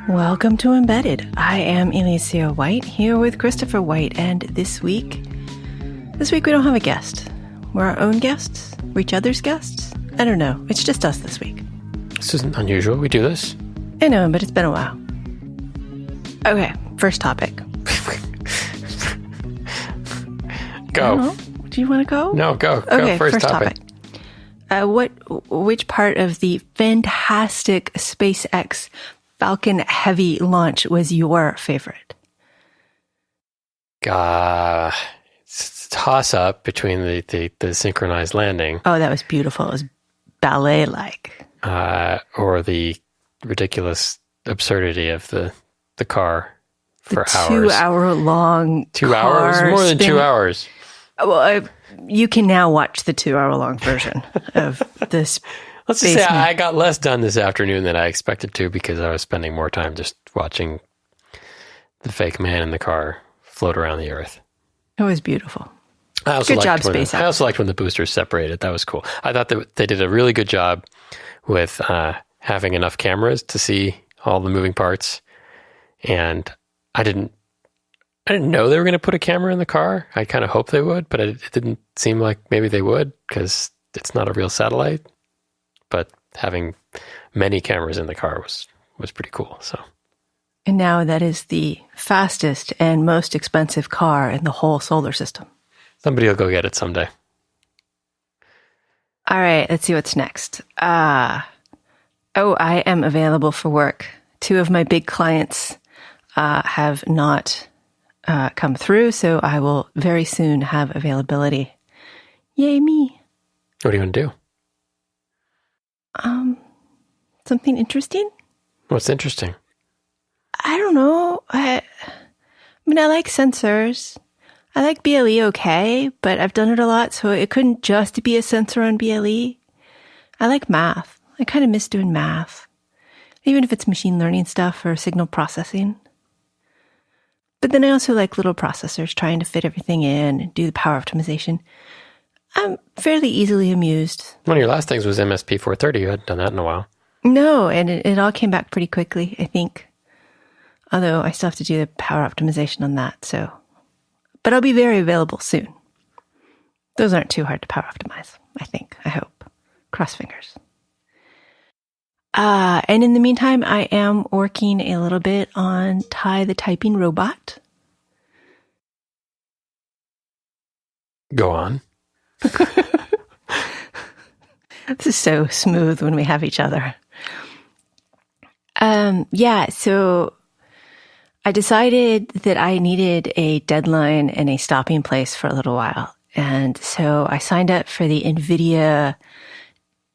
Welcome to Embedded. I am Elecia White here with Christopher White, and this week we don't have a guest. We're our own guests? We're each other's guests? I don't know. It's just us this week. This isn't unusual. We do this. I know, but it's been a while. Okay, first topic. Go. Do you want to go? No, go. Okay, go first topic. Which part of the fantastic SpaceX Falcon Heavy launch was your favorite? It's a toss-up between the synchronized landing. Oh, that was beautiful. It was ballet-like. Or the ridiculous absurdity of the car for the hours. 2-hour-long 2 hours? More than 2 hours. Well, you can now watch the 2-hour-long version of this. Let's just say I got less done this afternoon than I expected to because I was spending more time just watching the fake man in the car float around the Earth. It was beautiful. Good job, SpaceX. I also liked when the boosters separated. That was cool. I thought that they did a really good job with having enough cameras to see all the moving parts. And I didn't know they were going to put a camera in the car. I kind of hoped they would, but it didn't seem like maybe they would because it's not a real satellite. But having many cameras in the car was pretty cool. So, and now that is the fastest and most expensive car in the whole solar system. Somebody will go get it someday. All right, let's see what's next. I am available for work. 2 of my big clients have not come through, so I will very soon have availability. Yay, me. What are you going to do? Something interesting? What's interesting? I don't know. I mean, I like sensors. I like BLE okay, but I've done it a lot, so it couldn't just be a sensor on BLE. I like math. I kind of miss doing math, even if it's machine learning stuff or signal processing. But then I also like little processors, trying to fit everything in and do the power optimization. I'm fairly easily amused. One of your last things was MSP 430. You hadn't done that in a while. No, and it all came back pretty quickly, I think. Although I still have to do the power optimization on that, so. But I'll be very available soon. Those aren't too hard to power optimize, I think. I hope. Cross fingers. And in the meantime, I am working a little bit on Ty the typing robot. Go on. This is so smooth when we have each other. So I decided that I needed a deadline and a stopping place for a little while. And so I signed up for the Nvidia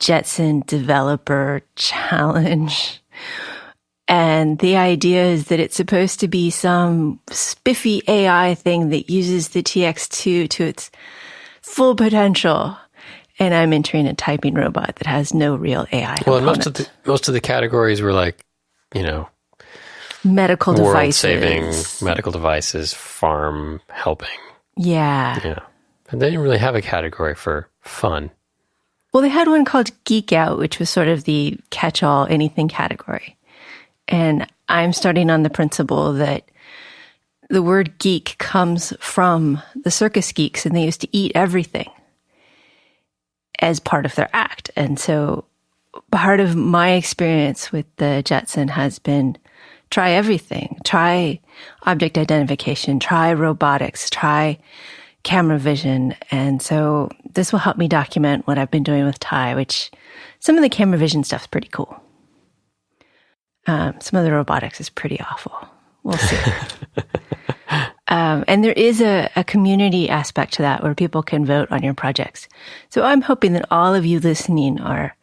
Jetson Developer Challenge. And the idea is that it's supposed to be some spiffy AI thing that uses the TX2 to its full potential. And I'm entering a typing robot that has no real AI component. And most of the categories were like, medical devices. World-saving medical devices, farm helping. Yeah. And they didn't really have a category for fun. Well, they had one called Geek Out, which was sort of the catch-all anything category. And I'm starting on the principle that the word geek comes from the circus geeks, and they used to eat everything as part of their act. And so part of my experience with the Jetson has been try everything. Try object identification, try robotics, try camera vision. And so this will help me document what I've been doing with Ty, which some of the camera vision stuff's pretty cool. Some of the robotics is pretty awful. We'll see. And there is a community aspect to that where people can vote on your projects. So I'm hoping that all of you listening are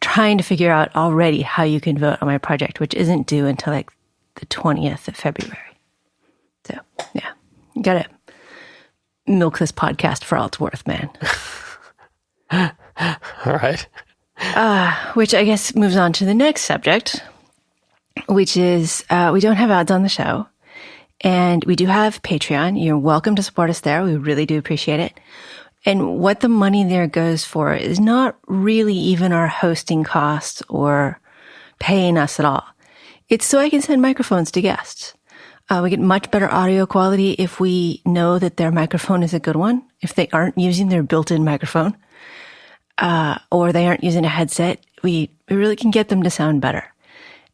trying to figure out already how you can vote on my project, which isn't due until like the 20th of February. So, yeah, you got to milk this podcast for all it's worth, man. All right. Which I guess moves on to the next subject, which is we don't have ads on the show. And we do have Patreon. You're welcome to support us there. We really do appreciate it. And what the money there goes for is not really even our hosting costs or paying us at all. It's so I can send microphones to guests. We get much better audio quality if we know that their microphone is a good one, if they aren't using their built-in microphone, or they aren't using a headset. We really can get them to sound better.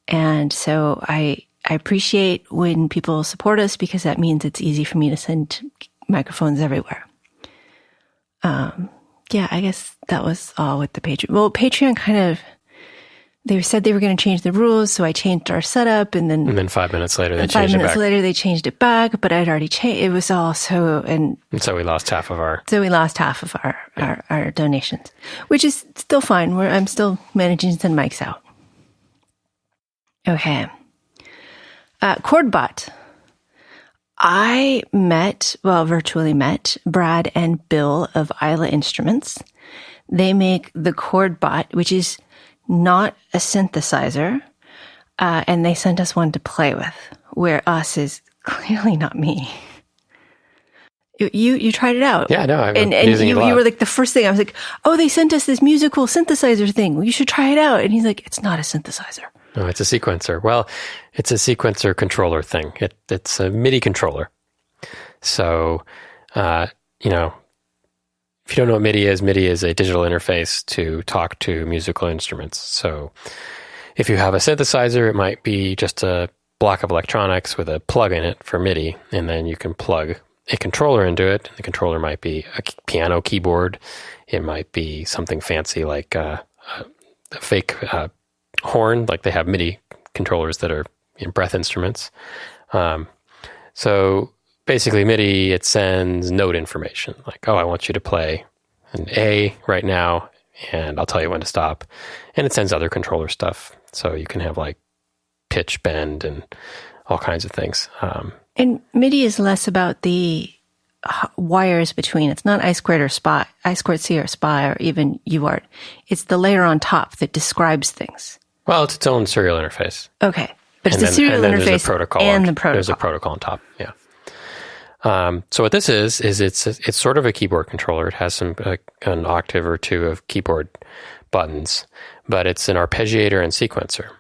And so I appreciate when people support us because that means it's easy for me to send microphones everywhere. Yeah, I guess that was all with the Patreon. Well, Patreon kind of, they said they were going to change the rules, so I changed our setup, and then 5 minutes later they changed it back. 5 minutes later they changed it back, but I'd already changed. It was all so, and so we lost half of our. So we lost half of our donations, which is still fine. I'm still managing to send mics out. Okay, ChordBot. I virtually met Brad and Bill of Isla Instruments. They make the ChordBot, which is not a synthesizer, and they sent us one to play with, where us is clearly not me. You tried it out. Yeah, no, I've been and using it a lot. You were like the first thing. I was like, oh, they sent us this musical synthesizer thing. Well, you should try it out. And he's like, it's not a synthesizer. No, it's a sequencer. Well, it's a sequencer controller thing. It's a MIDI controller. So, if you don't know what MIDI is a digital interface to talk to musical instruments. So if you have a synthesizer, it might be just a block of electronics with a plug in it for MIDI, and then you can plug a controller into it. The controller might be a piano keyboard. It might be something fancy like a fake horn, like they have MIDI controllers that are in breath instruments. So basically MIDI, it sends note information like, oh, I want you to play an A right now, and I'll tell you when to stop. And it sends other controller stuff. So you can have like pitch bend and all kinds of things. And MIDI is less about the wires between. It's not I2C or SPI or even UART. It's the layer on top that describes things. Well, it's its own serial interface. Okay. But it's a serial interface there's a protocol and the protocol. There's a protocol on top, yeah. So what this is it's sort of a keyboard controller. It has an octave or two of keyboard buttons, but it's an arpeggiator and sequencer.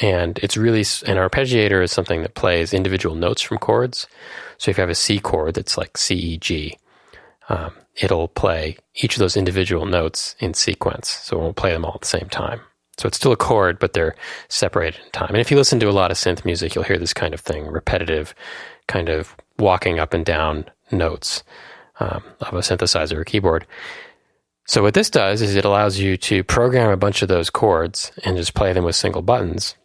And an arpeggiator is something that plays individual notes from chords. So if you have a C chord that's like C, E, G, it'll play each of those individual notes in sequence. So it won't play them all at the same time. So it's still a chord, but they're separated in time. And if you listen to a lot of synth music, you'll hear this kind of thing, repetitive, kind of walking up and down notes of a synthesizer or keyboard. So what this does is it allows you to program a bunch of those chords and just play them with single buttons,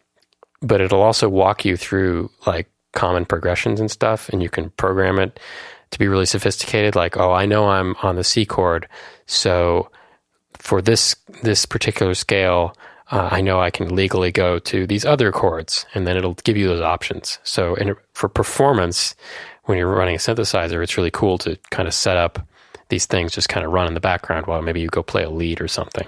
but it'll also walk you through like common progressions and stuff, and you can program it to be really sophisticated, like, oh, I know I'm on the C chord, so for this particular scale, I know I can legally go to these other chords, and then it'll give you those options. So for performance, when you're running a synthesizer, it's really cool to kind of set up these things just kind of run in the background while maybe you go play a lead or something.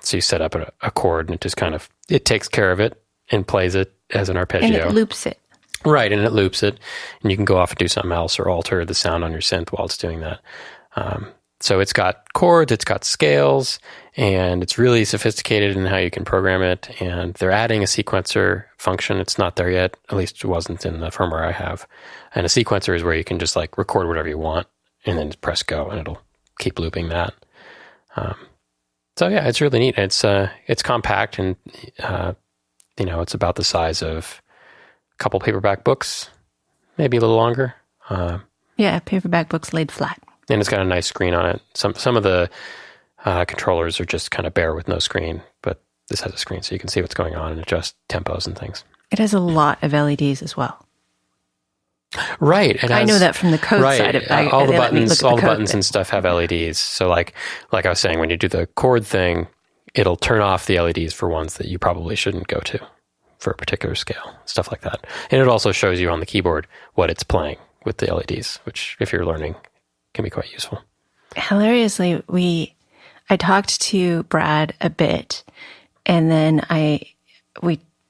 So you set up a chord, and it just it takes care of it and plays it as an arpeggio. And it loops it. Right, and it loops it, and you can go off and do something else or alter the sound on your synth while it's doing that. So it's got chords, it's got scales, and it's really sophisticated in how you can program it. And they're adding a sequencer function. It's not there yet, at least it wasn't in the firmware I have. And a sequencer is where you can just like record whatever you want and then press go, and it'll keep looping that. So yeah, it's really neat. It's compact, and it's about the size of a couple paperback books, maybe a little longer. Yeah, paperback books laid flat. And it's got a nice screen on it. Some of the controllers are just kind of bare with no screen, but this has a screen so you can see what's going on and adjust tempos and things. It has a lot of LEDs as well. Right. I know that from the code side of it. All the buttons and stuff have LEDs. So like I was saying, when you do the chord thing, it'll turn off the LEDs for ones that you probably shouldn't go to for a particular scale, stuff like that. And it also shows you on the keyboard what it's playing with the LEDs, which if you're learning, can be quite useful. Hilariously, I talked to Brad a bit, and then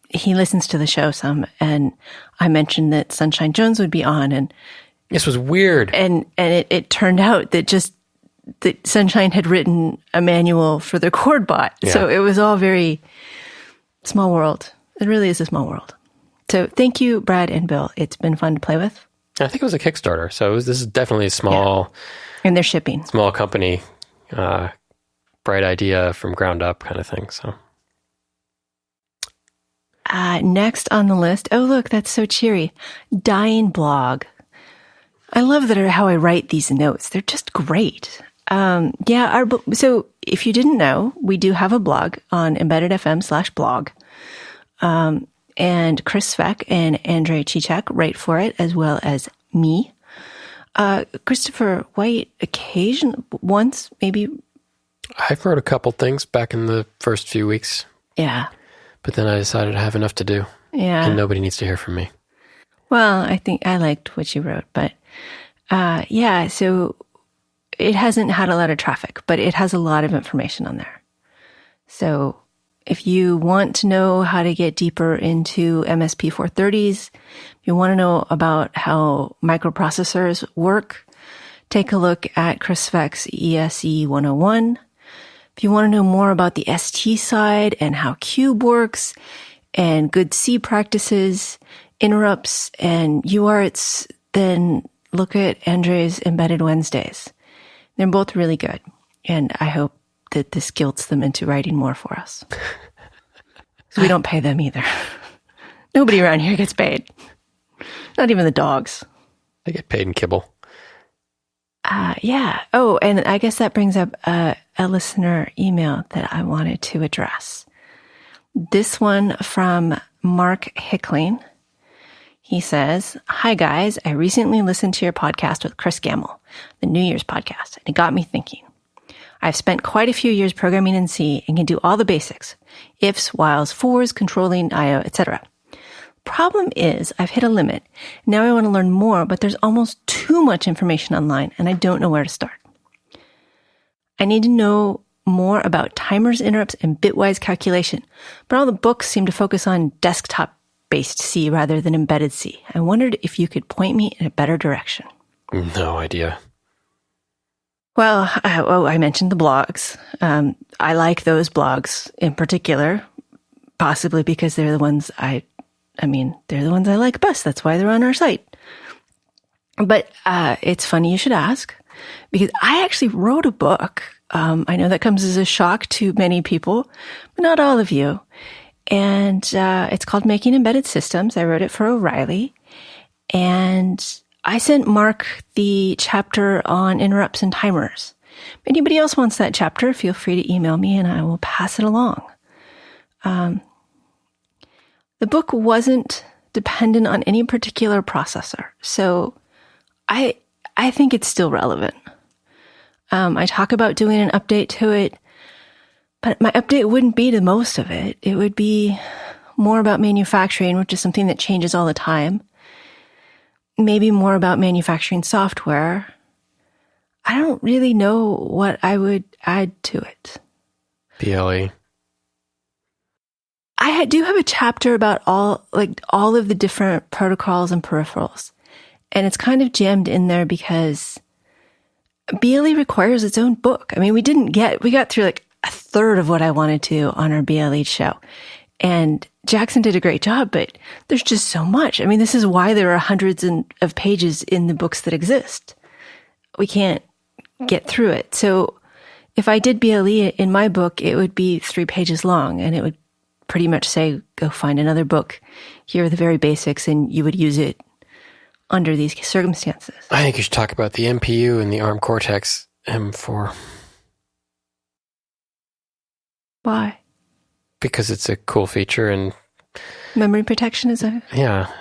he listens to the show some, and I mentioned that Sunshine Jones would be on, and this was weird. And it turned out that Sunshine had written a manual for the ChordBot, so it was all very Small world. It really is a small world. So thank you, Brad and Bill. It's been fun to play with. I think it was a Kickstarter, so this is definitely a small... Yeah. And they're shipping. Small company, bright idea from ground up kind of thing, so... Next on the list, oh look, that's so cheery. Dying blog. I love how I write these notes. They're just great. So if you didn't know, we do have a blog on embedded.fm/blog. And Chris Svec and Andrei Chichak write for it, as well as me. Christopher White, once, maybe. I wrote a couple things back in the first few weeks. Yeah. But then I decided I have enough to do. Yeah. And nobody needs to hear from me. Well, I think I liked what you wrote, but so it hasn't had a lot of traffic, but it has a lot of information on there. So if you want to know how to get deeper into MSP 430s, if you want to know about how microprocessors work, take a look at Chris Svec's ESE 101. If you want to know more about the ST side and how Cube works and good C practices, interrupts, and UARTs, then look at Andrei's Embedded Wednesdays. They're both really good, and I hope that this guilts them into writing more for us. So we don't pay them either. Nobody around here gets paid. Not even the dogs. They get paid in kibble. Yeah. Oh, and I guess that brings up a listener email that I wanted to address. This one from Mark Hickling. He says, "Hi guys, I recently listened to your podcast with Chris Gamble, the New Year's podcast, and it got me thinking. I've spent quite a few years programming in C and can do all the basics, ifs, whiles, fors, controlling, IO, etc. Problem is, I've hit a limit. Now I want to learn more, but there's almost too much information online, and I don't know where to start. I need to know more about timers, interrupts, and bitwise calculation, but all the books seem to focus on desktop-based C rather than embedded C. I wondered if you could point me in a better direction." No idea. Well, I mentioned the blogs. I like those blogs in particular, possibly because they're the ones they're the ones I like best. That's why they're on our site. But it's funny you should ask, because I actually wrote a book. I know that comes as a shock to many people, but not all of you. And it's called Making Embedded Systems. I wrote it for O'Reilly. And I sent Mark the chapter on interrupts and timers. If anybody else wants that chapter, feel free to email me and I will pass it along. The book wasn't dependent on any particular processor, so I think it's still relevant. I talk about doing an update to it, but my update wouldn't be to most of it. It would be more about manufacturing, which is something that changes all the time. Maybe more about manufacturing software. I don't really know what I would add to it. BLE. I do have a chapter about all of the different protocols and peripherals. And it's kind of jammed in there because BLE requires its own book. I mean, we got through like a third of what I wanted to on our BLE show. And Jackson did a great job, but there's just so much. I mean, this is why there are hundreds of pages in the books that exist. We can't get through it. So if I did BLE in my book, it would be 3 pages long, and it would pretty much say, go find another book. Here are the very basics, and you would use it under these circumstances. I think you should talk about the MPU and the ARM Cortex M4. Why? Because it's a cool feature and... Memory protection is a... Yeah,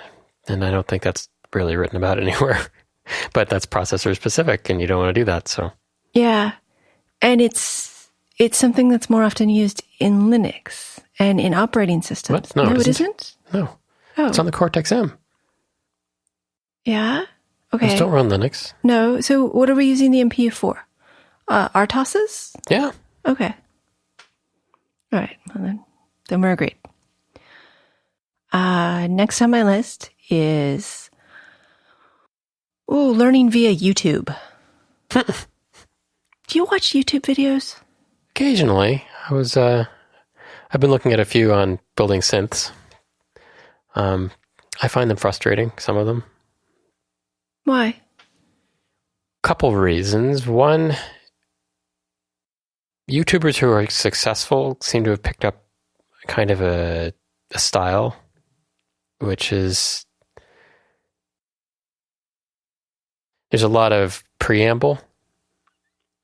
and I don't think that's really written about anywhere. But that's processor specific, and you don't want to do that, so... Yeah, and it's something that's more often used in Linux and in operating systems. What? No, it isn't? No. Oh. It's on the Cortex-M. Yeah? Okay. Those don't run Linux. No, so what are we using the MPU for? RTOSes? Yeah. Okay. All right, well then we're agreed. Next on my list is learning via YouTube. Do you watch YouTube videos? Occasionally. I've been looking at a few on building synths. I find them frustrating, some of them. Why? Couple reasons. One, YouTubers who are successful seem to have picked up kind of a style, which is, there's a lot of preamble,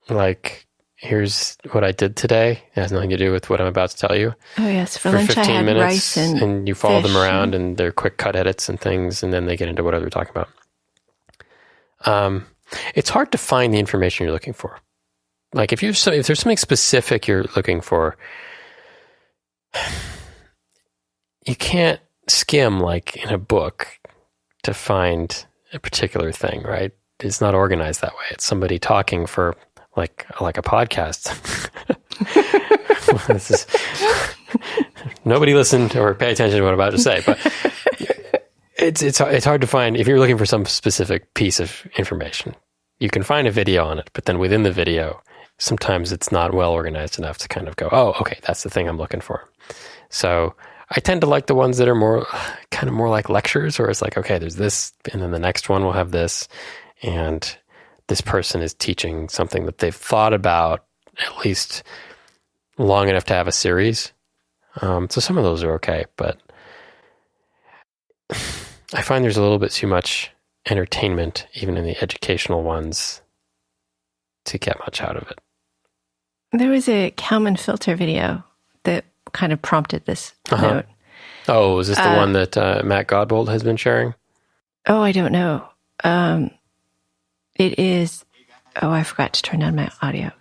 like, here's what I did today. It has nothing to do with what I'm about to tell you. Oh, yes. For lunch, 15 I had minutes, rice and you follow fish them around, and they're quick cut edits and things, and then they get into whatever they're talking about. It's hard to find the information you're looking for. Like, if there's something specific you're looking for, you can't skim like in a book to find a particular thing, right? It's not organized that way. It's somebody talking for like a podcast. This is, nobody listened or pay attention to what I'm about to say, but it's hard to find. If you're looking for some specific piece of information, you can find a video on it, but then within the video, sometimes it's not well organized enough to kind of go, oh, okay, that's the thing I'm looking for. So I tend to like the ones that are more like lectures, where it's like, okay, there's this, and then the next one will have this, and this person is teaching something that they've thought about at least long enough to have a series. So some of those are okay, but I find there's a little bit too much entertainment, even in the educational ones, to get much out of it. There was a Kalman filter video that kind of prompted this note. Oh, is this the one that Matt Godbold has been sharing? Oh, I don't know. It is... Oh, I forgot to turn down my audio.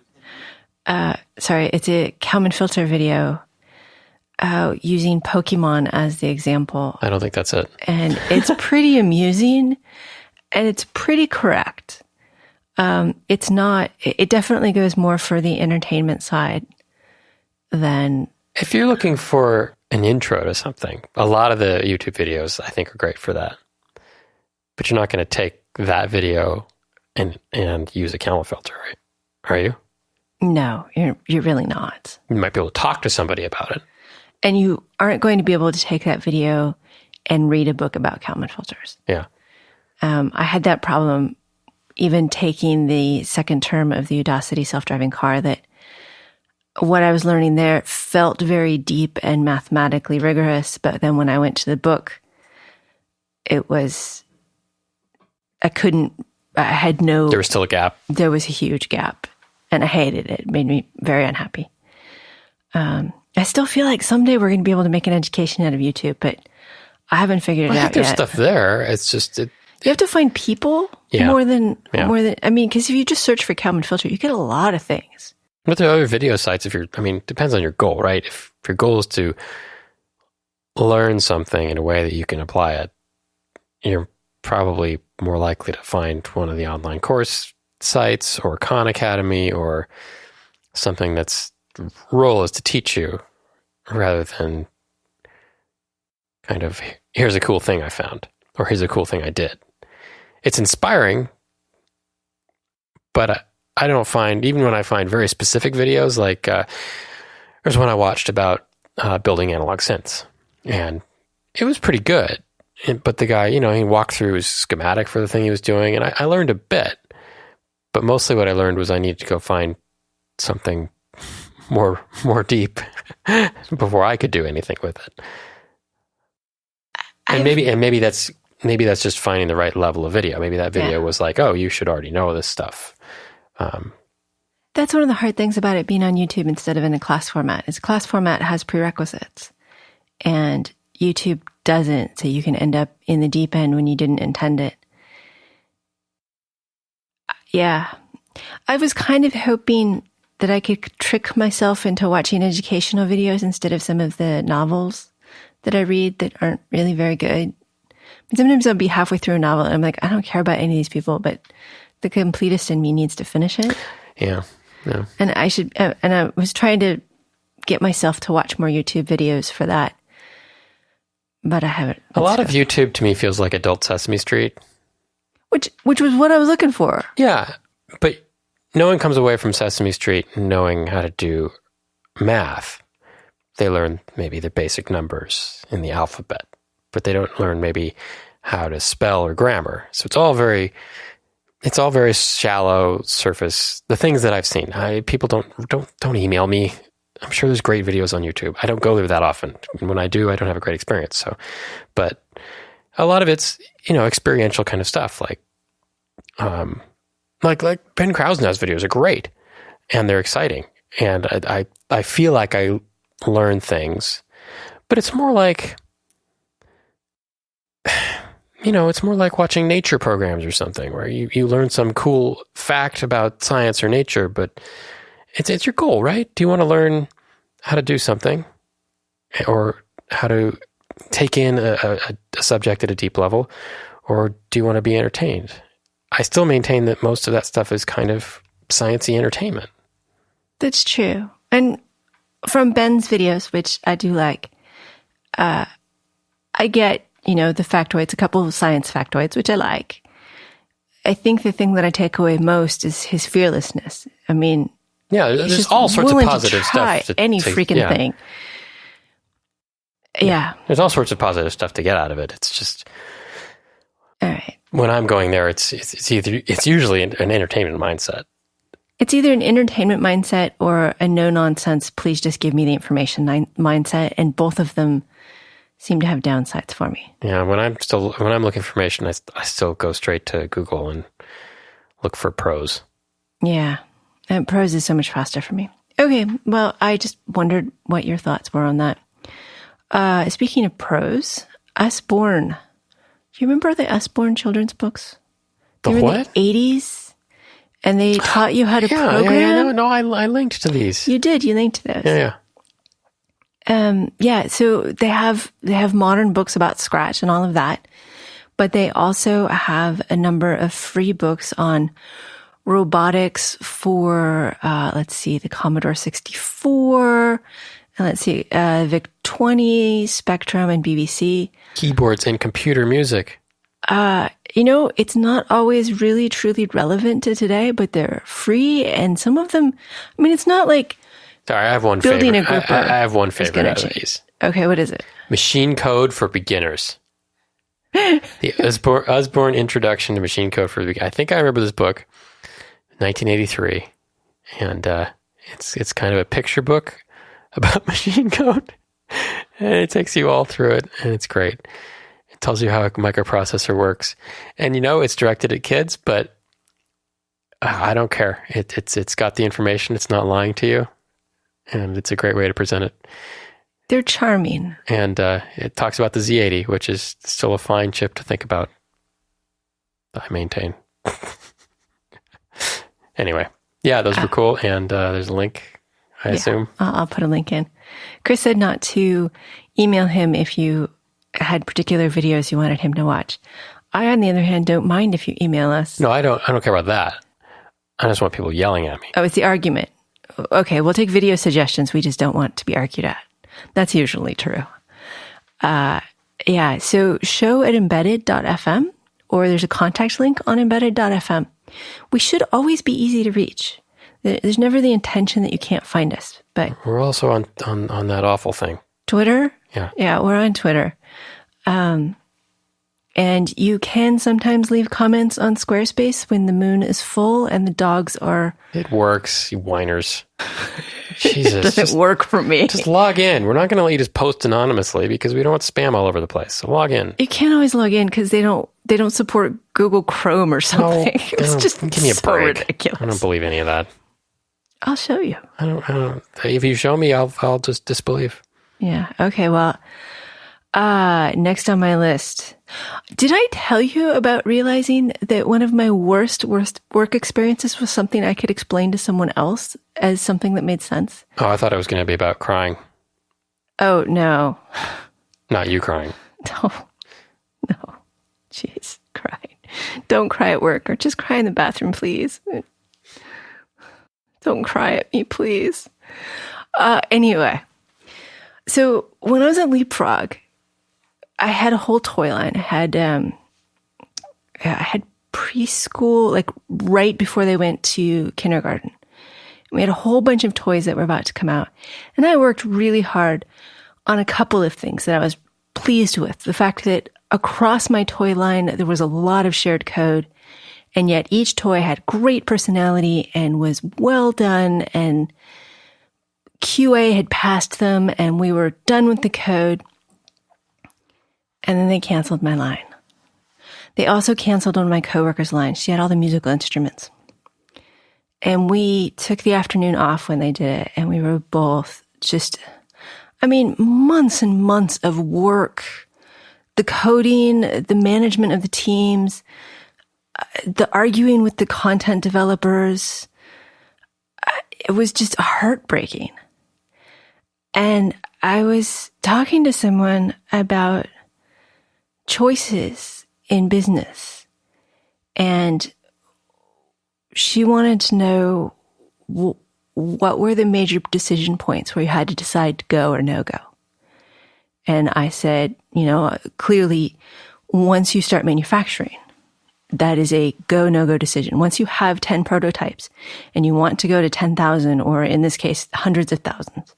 Sorry, it's a Kalman filter video using Pokemon as the example. I don't think that's it. And it's pretty amusing, and it's pretty correct. It's not... It definitely goes more for the entertainment side than... If you're looking for an intro to something, a lot of the YouTube videos, I think, are great for that. But you're not going to take that video and use a Kalman filter, right? Are you? No, you're really not. You might be able to talk to somebody about it. And you aren't going to be able to take that video and read a book about Kalman filters. Yeah. I had that problem even taking the second term of the Udacity self-driving car, that what I was learning there felt very deep and mathematically rigorous. But then when I went to the book, it was, I had no... There was still a gap. There was a huge gap, and I hated it. It made me very unhappy. I still feel like someday we're going to be able to make an education out of YouTube, but I haven't figured it out yet. There's stuff there. It's just... You have to find people more than... I mean, because if you just search for Kalman filter, you get a lot of things. But there are other video sites, depends on your goal, right? If your goal is to learn something in a way that you can apply it, you're probably more likely to find one of the online course sites or Khan Academy or something that's role is to teach you, rather than kind of, here's a cool thing I found, or here's a cool thing I did. It's inspiring, but I don't find, even when I find very specific videos, like there's one I watched about building analog synths, and it was pretty good. But the guy, he walked through his schematic for the thing he was doing, and I learned a bit. But mostly what I learned was I needed to go find something more deep before I could do anything with it. And maybe that's just finding the right level of video. Maybe that video was like, oh, you should already know this stuff. That's one of the hard things about it being on YouTube instead of in a class format. Is class format has prerequisites, and YouTube doesn't, so you can end up in the deep end when you didn't intend it. Yeah. I was kind of hoping that I could trick myself into watching educational videos instead of some of the novels that I read that aren't really very good. But sometimes I'll be halfway through a novel and I'm like, I don't care about any of these people, but the completist in me needs to finish it. Yeah. And I was trying to get myself to watch more YouTube videos for that. But I haven't. A lot of YouTube to me feels like adult Sesame Street. Which was what I was looking for. Yeah, but no one comes away from Sesame Street knowing how to do math. they learn maybe the basic numbers in the alphabet, but they don't learn maybe how to spell or grammar. So it's all very shallow surface. The things that I've seen, people don't email me. I'm sure there's great videos on YouTube. I don't go there that often. And when I do, I don't have a great experience. So, but a lot of it's, experiential kind of stuff. Like Ben Krasnow's videos are great and they're exciting. And I feel like I learn things, but it's more like, it's more like watching nature programs or something where you learn some cool fact about science or nature, but it's your goal, right? Do you want to learn how to do something or how to take in a subject at a deep level, or do you want to be entertained? I still maintain that most of that stuff is kind of sciencey entertainment. That's true. And from Ben's videos, which I do like, I get, the factoids, a couple of science factoids, which I like. I think the thing that I take away most is his fearlessness. I mean, yeah, there's all sorts of positive stuff. Any freaking thing. Yeah. There's all sorts of positive stuff to get out of it. It's just, all right. When I'm going there, it's usually an entertainment mindset. It's either an entertainment mindset or a no nonsense, please just give me the information mindset, and both of them seem to have downsides for me. Yeah, when I'm looking for information, I still go straight to Google and look for pros. Yeah, and pros is so much faster for me. Okay, well, I just wondered what your thoughts were on that. Speaking of pros, Usbourne. Do you remember the Usbourne children's books? The what? In the 80s, and they taught you how to program. No, I linked to these. You did. You linked to those. Yeah. So they have modern books about Scratch and all of that, but they also have a number of free books on robotics for, the Commodore 64, and VIC-20, Spectrum, and BBC. Keyboards and computer music. It's not always really, truly relevant to today, but they're free, and some of them, it's not like... Sorry, I have one building favorite. A group I have one favorite out of these. Okay, what is it? Machine Code for Beginners. The Usbourne Introduction to Machine Code for Beginners. I think I remember this book, 1983, and it's kind of a picture book about machine code, and it takes you all through it, and it's great. It tells you how a microprocessor works, and it's directed at kids, but I don't care. It's got the information. It's not lying to you. And it's a great way to present it. They're charming. And it talks about the Z80, which is still a fine chip to think about. I maintain. Anyway, yeah, those were cool. And there's a link, I assume. I'll put a link in. Chris said not to email him if you had particular videos you wanted him to watch. I, on the other hand, don't mind if you email us. No, I don't care about that. I just want people yelling at me. Oh, it's the argument. Okay, we'll take video suggestions. We just don't want to be argued at. That's usually true. So show at embedded.fm, or there's a contact link on embedded.fm. We should always be easy to reach. There's never the intention that you can't find us. But we're also on that awful thing. Twitter? Yeah. Yeah, we're on Twitter. And you can sometimes leave comments on Squarespace when the moon is full and the dogs are... It works, you whiners. Jesus. It doesn't work for me. Just log in. We're not going to let you just post anonymously because we don't want spam all over the place. So log in. You can't always log in because they don't support Google Chrome or something. It's just give me a break. Ridiculous. I don't believe any of that. I'll show you. I don't. If you show me, I'll just disbelieve. Yeah. Okay. Well, next on my list. Did I tell you about realizing that one of my worst work experiences was something I could explain to someone else as something that made sense? Oh, I thought it was going to be about crying. Oh, no. Not you crying. No. Jeez, cry. Don't cry at work, or just cry in the bathroom, please. Don't cry at me, please. Anyway, so when I was at Leapfrog, I had a whole toy line. I had preschool, like right before they went to kindergarten. We had a whole bunch of toys that were about to come out. And I worked really hard on a couple of things that I was pleased with. The fact that across my toy line, there was a lot of shared code. And yet each toy had great personality and was well done. And QA had passed them and we were done with the code. And then they canceled my line. They also canceled one of my coworkers' lines. She had all the musical instruments. And we took the afternoon off when they did it. And we were both just, months and months of work. The coding, the management of the teams, the arguing with the content developers. It was just heartbreaking. And I was talking to someone about choices in business. And she wanted to know what were the major decision points where you had to decide to go or no go. And I said, clearly, once you start manufacturing, that is a go, no-go decision. Once you have 10 prototypes and you want to go to 10,000, or in this case, hundreds of thousands,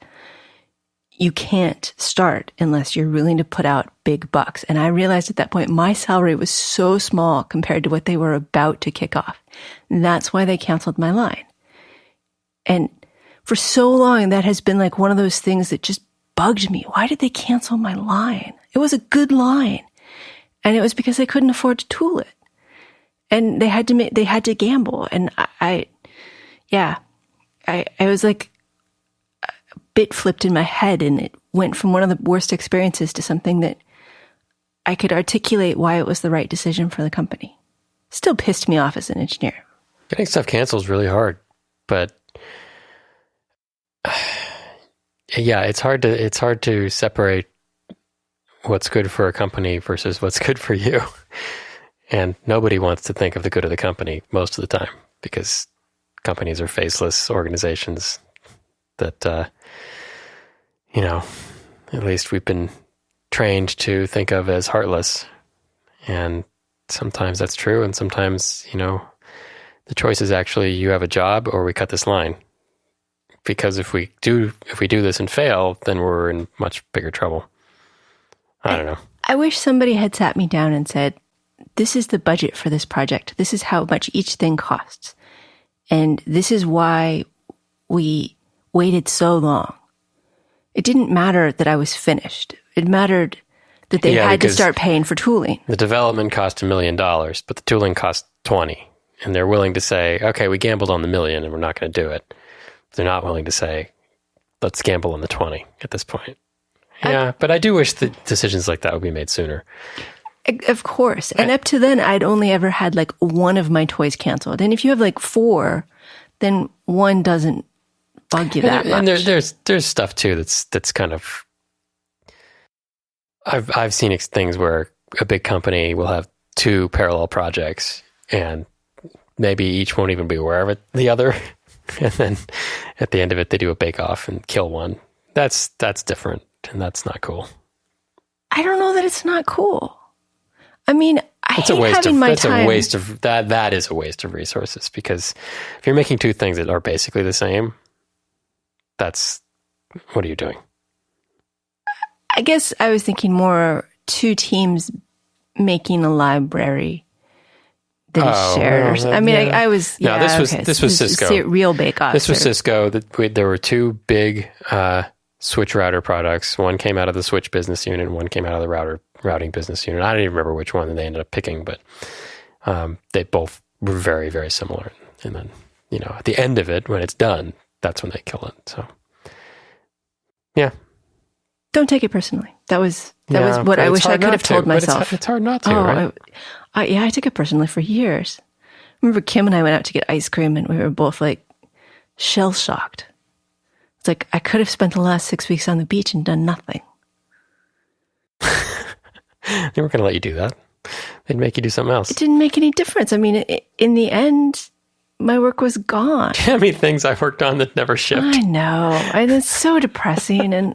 you can't start unless you're willing to put out big bucks. And I realized at that point, my salary was so small compared to what they were about to kick off. And that's why they canceled my line. And for so long, that has been like one of those things that just bugged me. Why did they cancel my line? It was a good line. And it was because they couldn't afford to tool it. And they had to gamble. And I was like, bit flipped in my head, and it went from one of the worst experiences to something that I could articulate why it was the right decision for the company. Still pissed me off as an engineer. Getting stuff canceled is really hard, but yeah, it's hard to separate what's good for a company versus what's good for you. And nobody wants to think of the good of the company most of the time, because companies are faceless organizations that, at least we've been trained to think of as heartless. And sometimes that's true. And sometimes, the choice is actually you have a job or we cut this line. Because if we do this and fail, then we're in much bigger trouble. I don't know. I wish somebody had sat me down and said, this is the budget for this project. This is how much each thing costs. And this is why we waited so long. It didn't matter that I was finished. It mattered that they had to start paying for tooling. The development cost $1 million, but the tooling cost 20. And they're willing to say, okay, we gambled on the $1 million and we're not going to do it. They're not willing to say, let's gamble on the 20 at this point. Yeah, but I do wish that decisions like that would be made sooner. Of course. And up to then, I'd only ever had like one of my toys canceled. And if you have like 4, then one doesn't bug you that much. And there's stuff too that's kind of, I've seen things where a big company will have 2 parallel projects and maybe each won't even be aware of the other. And then at the end of it, they do a bake-off and kill one. That's different, and that's not cool. I don't know that it's not cool. I hate having my time. That is a waste of resources, because if you're making 2 things that are basically the same, what are you doing? I guess I was thinking more 2 teams making a library that is shared. I was. Yeah, this was Cisco. Real bake-off. This was Cisco. There were 2 big switch router products. One came out of the switch business unit, and one came out of the routing business unit. I don't even remember which one they ended up picking, but they both were very, very similar. And then, at the end of it, when it's done, that's when they kill it. So, yeah. Don't take it personally. That was what I wish I could have told myself. It's hard not to, right? I took it personally for years. I remember Kim and I went out to get ice cream, and we were both like shell-shocked. It's like, I could have spent the last 6 weeks on the beach and done nothing. They weren't going to let you do that. They'd make you do something else. It didn't make any difference. In the end, my work was gone. How many things I worked on that never shipped? I know. And it's so depressing. And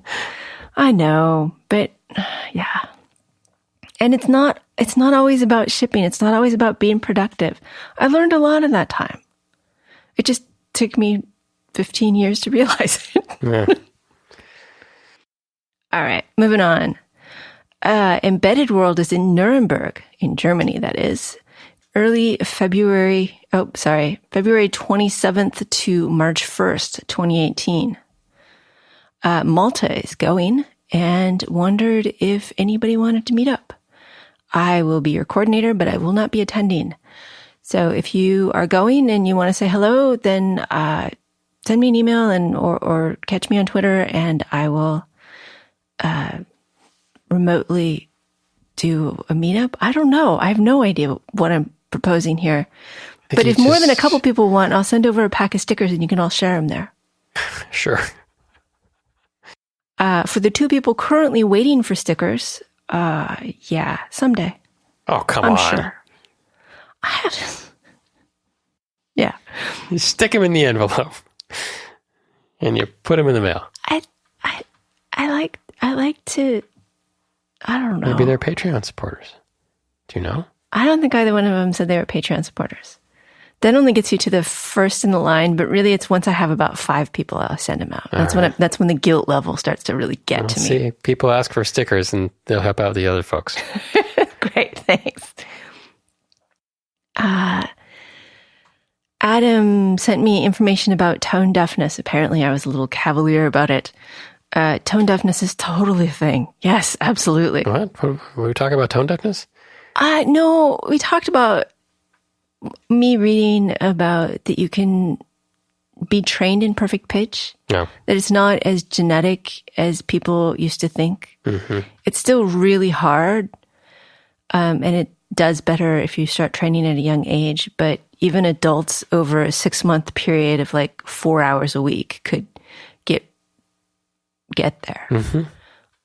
I know. But yeah. And it's not always about shipping. It's not always about being productive. I learned a lot in that time. It just took me 15 years to realize it. Yeah. All right, moving on. Embedded World is in Nuremberg, in Germany, that is. February 27th to March 1st, 2018. Malta is going and wondered if anybody wanted to meet up. I will be your coordinator, but I will not be attending. So if you are going and you want to say hello, then send me an email or catch me on Twitter, and I will remotely do a meetup. I don't know. I have no idea what I'm proposing here. But if more than a couple people want, I'll send over a pack of stickers and you can all share them there. Sure. For the 2 people currently waiting for stickers, yeah, someday. Oh, come on. I'm sure. Yeah. You stick them in the envelope and you put them in the mail. I like to, I don't know. Maybe they're Patreon supporters. Do you know? I don't think either one of them said they were Patreon supporters. That only gets you to the first in the line, but really it's once I have about 5 people, I'll send them out. That's when the guilt level starts to really get to me. See, people ask for stickers and they'll help out the other folks. Great, thanks. Adam sent me information about tone deafness. Apparently I was a little cavalier about it. Tone deafness is totally a thing. Yes, absolutely. What? Were we talking about tone deafness? No, we talked about me reading about that you can be trained in perfect pitch. No. That it's not as genetic as people used to think. Mm-hmm. It's still really hard. And it does better if you start training at a young age. But even adults over a 6-month period of like 4 hours a week could get there. Mm-hmm.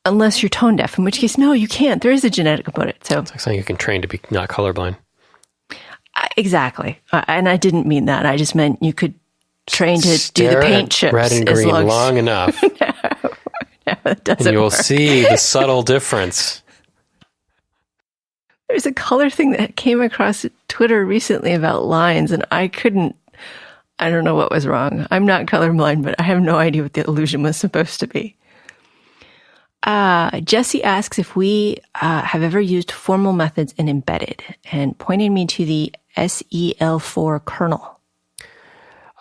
Unless you're tone deaf, in which case, no, you can't. There is a genetic component. So it's like something you can train to be not colorblind. Exactly. And I didn't mean that. I just meant you could train to do the paint chips. Red and green long enough. No, that doesn't and you'll work. see the subtle difference. There's a color thing that came across Twitter recently about lines, and I don't know what was wrong. I'm not colorblind, but I have no idea what the illusion was supposed to be. Jesse asks if we have ever used formal methods in embedded, and pointed me to the SEL4 kernel.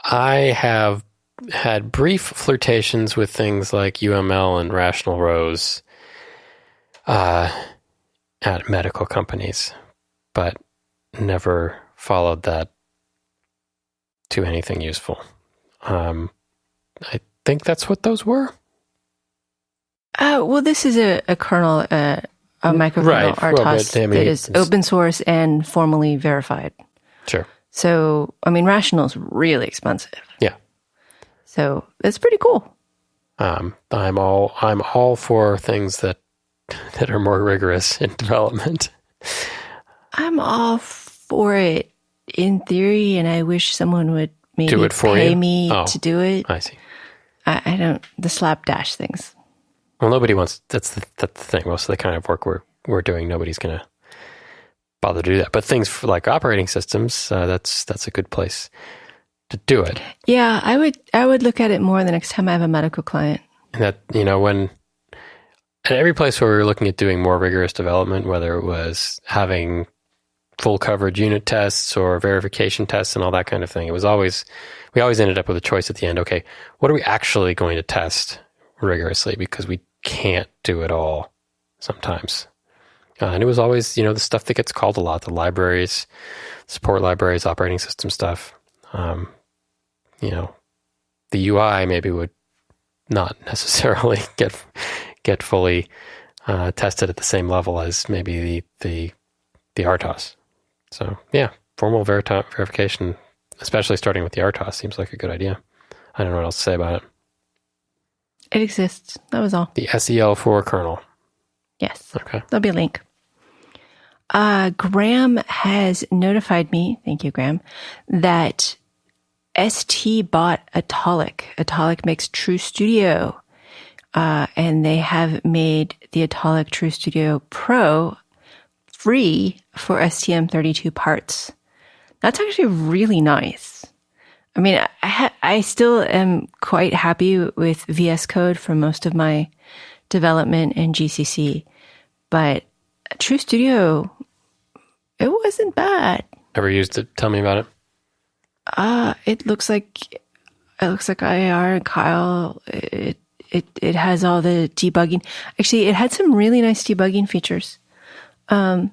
I have had brief flirtations with things like UML and rational rows at medical companies, but never followed that to anything useful. I think that's what those were. Well, this is a kernel, a microkernel RTOS that is open source and formally verified. Sure. So, I mean, rational is really expensive. Yeah. So it's pretty cool. I'm all for things that are more rigorous in development. I'm all for it in theory, and I wish someone would maybe pay me to do it. I see. I don't, the slapdash things. Well, nobody wants, that's the thing. Most of the kind of work we're doing, nobody's going to bother to do that. But things for like operating systems, that's a good place to do it. Yeah, I would look at it more the next time I have a medical client. And that, when at every place where we were looking at doing more rigorous development, whether it was having full coverage unit tests or verification tests and all that kind of thing, we always ended up with a choice at the end. Okay, what are we actually going to test rigorously? Because we can't do it all sometimes. And it was always, the stuff that gets called a lot, the libraries, support libraries, operating system stuff. The UI maybe would not necessarily get fully tested at the same level as maybe the RTOS. So yeah, formal verification, especially starting with the RTOS, seems like a good idea. I don't know what else to say about it. It exists. That was all. The SEL4 kernel. Yes. Okay. There'll be a link. Graham has notified me, thank you, Graham, that ST bought Atollic. Atollic makes TrueStudio, and they have made the Atollic TrueStudio Pro free for STM32 parts. That's actually really nice. I mean, I still am quite happy with VS Code for most of my development in GCC, but TrueStudio, it wasn't bad. Ever used it? Tell me about it. It looks like IAR and Kyle. It has all the debugging. Actually, it had some really nice debugging features. Yeah,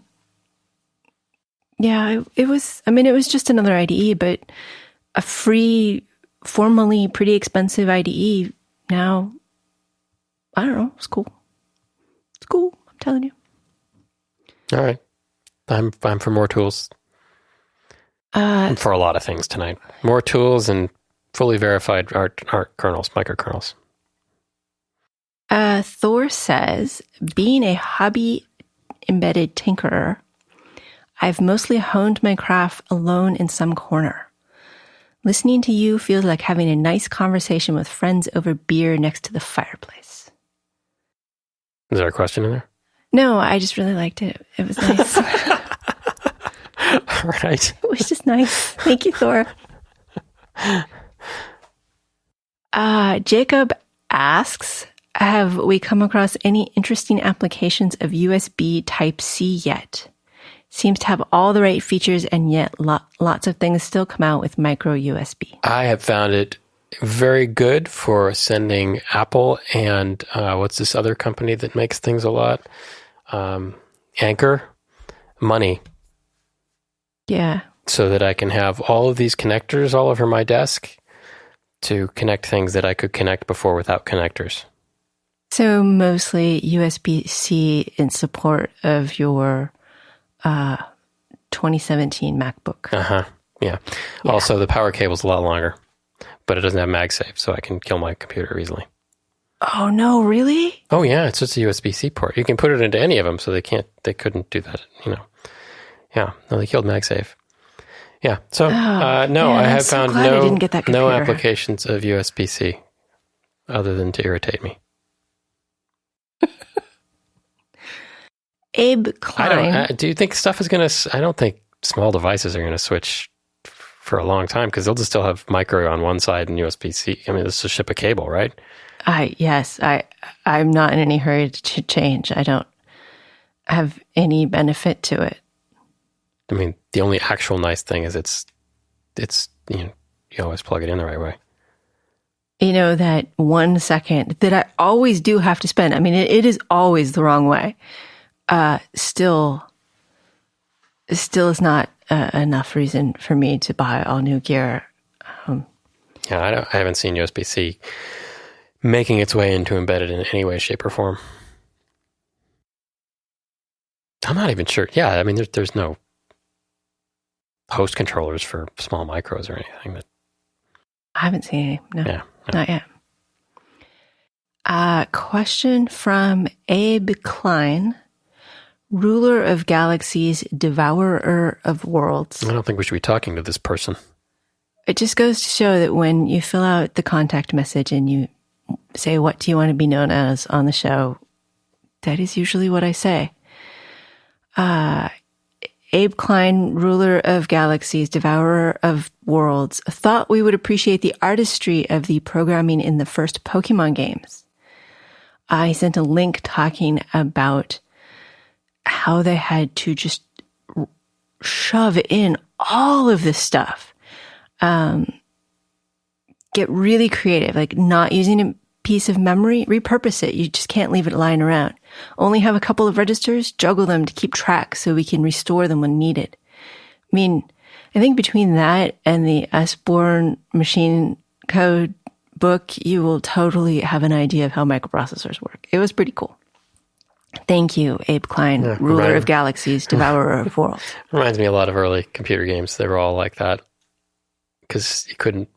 it was. I mean, it was just another IDE, but a free, formerly pretty expensive IDE. Now, I don't know. It's cool. It's cool. I'm telling you. All right, I'm for more tools. For a lot of things tonight, more tools and fully verified art kernels, microkernels. Thor says, being a hobby embedded tinkerer, I've mostly honed my craft alone in some corner. Listening to you feels like having a nice conversation with friends over beer next to the fireplace. Is there a question in there? No, I just really liked it. It was nice. All right. It was just nice. Thank you, Thor. Jacob asks, have we come across any interesting applications of USB Type-C yet? Seems to have all the right features, and yet lots of things still come out with micro USB. I have found it very good for sending Apple and what's this other company that makes things a lot? Anchor money. Yeah. So that I can have all of these connectors all over my desk to connect things that I could connect before without connectors. So mostly USB-C in support of your 2017 MacBook. Yeah. Also, the power cable's a lot longer, but it doesn't have MagSafe, so I can kill my computer easily. Oh, no, really? Oh, yeah. It's just a USB-C port. You can put it into any of them, so they couldn't do that, Yeah. No, they killed MagSafe. Yeah. So, no, I have found no applications of USB-C other than to irritate me. Abe Klein. Do you think stuff is going to... I don't think small devices are going to switch for a long time because they'll just still have micro on one side and USB-C. I mean, this is ship a cable, right? Yes. I'm not in any hurry to change. I don't have any benefit to it. I mean, the only actual nice thing is it's you always plug it in the right way. That 1 second that I always do have to spend. I mean, it is always the wrong way. Still is not enough reason for me to buy all new gear. I haven't seen USB-C making its way into embedded in any way, shape, or form. I'm not even sure. Yeah, I mean, there's no host controllers for small micros or anything. I haven't seen any. No, not yet. Question from Abe Klein. Ruler of galaxies, devourer of worlds. I don't think we should be talking to this person. It just goes to show that when you fill out the contact message and you say, what do you want to be known as on the show? That is usually what I say. Abe Klein, ruler of galaxies, devourer of worlds, thought we would appreciate the artistry of the programming in the first Pokemon games. I sent a link talking about how they had to just shove in all of this stuff. Get really creative, like not using a piece of memory, repurpose it. You just can't leave it lying around. Only have a couple of registers, juggle them to keep track so we can restore them when needed. I mean, I think between that and the Usbourne machine code book, you will totally have an idea of how microprocessors work. It was pretty cool. Thank you, Abe Klein, ruler of galaxies, devourer of worlds. Reminds me a lot of early computer games. They were all like that. Because you couldn't...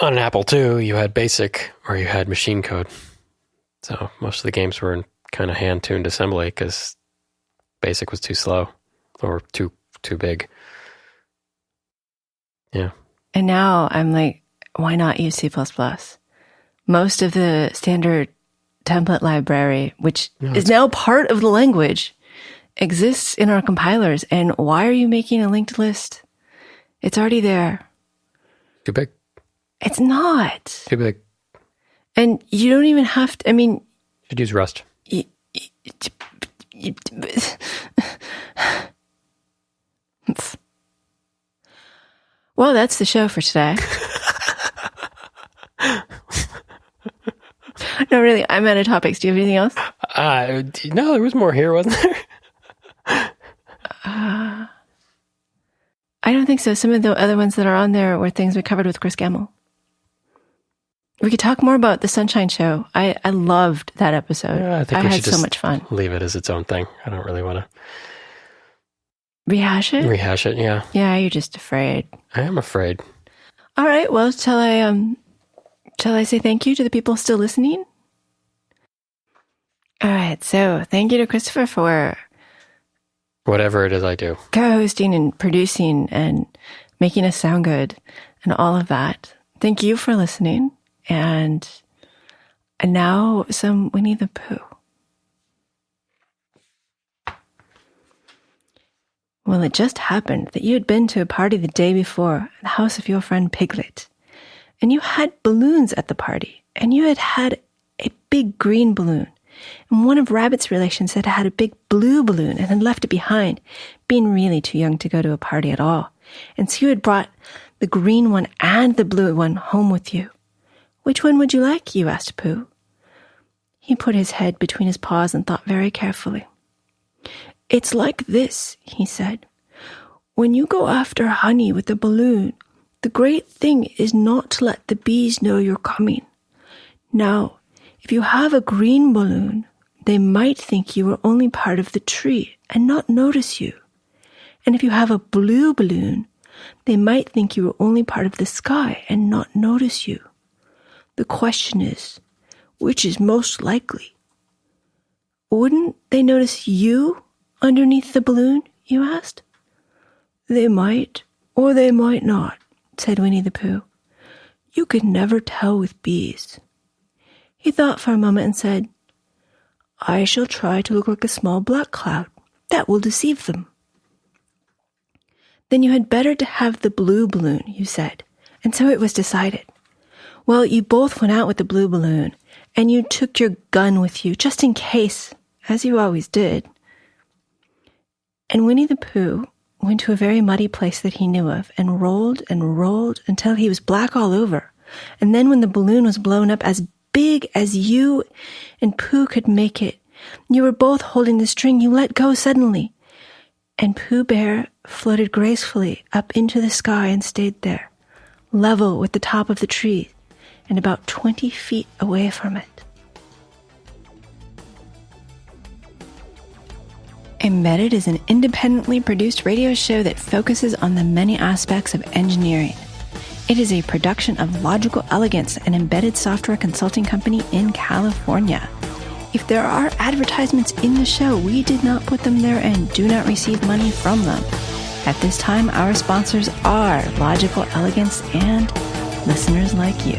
On an Apple II, you had BASIC or you had machine code. So most of the games were in kind of hand-tuned assembly because BASIC was too slow or too big. Yeah. And now I'm like, why not use C++? Most of the standard template library, which is now part of the language, exists in our compilers. And why are you making a linked list? It's already there. Too big. It's not. Too big. And you don't even have to, I mean... Should use Rust. Well, that's the show for today. No, really, I'm out of topics. Do you have anything else? No, there was more here, wasn't there? I don't think so. Some of the other ones that are on there were things we covered with Chris Gamble. We could talk more about the Sunshine Show. I loved that episode. Yeah, I think I we had should so just much fun. Leave it as its own thing. I don't really want to rehash it. Rehash it, yeah. Yeah, you're just afraid. I am afraid. All right. Well, shall I say thank you to the people still listening? All right. So thank you to Christopher for whatever it is I do, co-hosting and producing and making us sound good and all of that. Thank you for listening. And now some Winnie the Pooh. Well, it just happened that you had been to a party the day before at the house of your friend Piglet. And you had balloons at the party. And you had a big green balloon. And one of Rabbit's relations had a big blue balloon and had left it behind, being really too young to go to a party at all. And so you had brought the green one and the blue one home with you. Which one would you like? You asked Pooh. He put his head between his paws and thought very carefully. It's like this, he said. When you go after honey with a balloon, the great thing is not to let the bees know you're coming. Now, if you have a green balloon, they might think you are only part of the tree and not notice you. And if you have a blue balloon, they might think you are only part of the sky and not notice you. The question is, which is most likely? Wouldn't they notice you underneath the balloon, you asked? They might, or they might not, said Winnie the Pooh. You could never tell with bees. He thought for a moment and said, I shall try to look like a small black cloud. That will deceive them. Then you had better to have the blue balloon, you said, and so it was decided. Well, you both went out with the blue balloon, and you took your gun with you, just in case, as you always did. And Winnie the Pooh went to a very muddy place that he knew of, and rolled until he was black all over. And then when the balloon was blown up as big as you and Pooh could make it, you were both holding the string, you let go suddenly. And Pooh Bear floated gracefully up into the sky and stayed there, level with the top of the tree, and about 20 feet away from it. Embedded is an independently produced radio show that focuses on the many aspects of engineering. It is a production of Logical Elegance, an embedded software consulting company in California. If there are advertisements in the show, we did not put them there and do not receive money from them. At this time, our sponsors are Logical Elegance and listeners like you.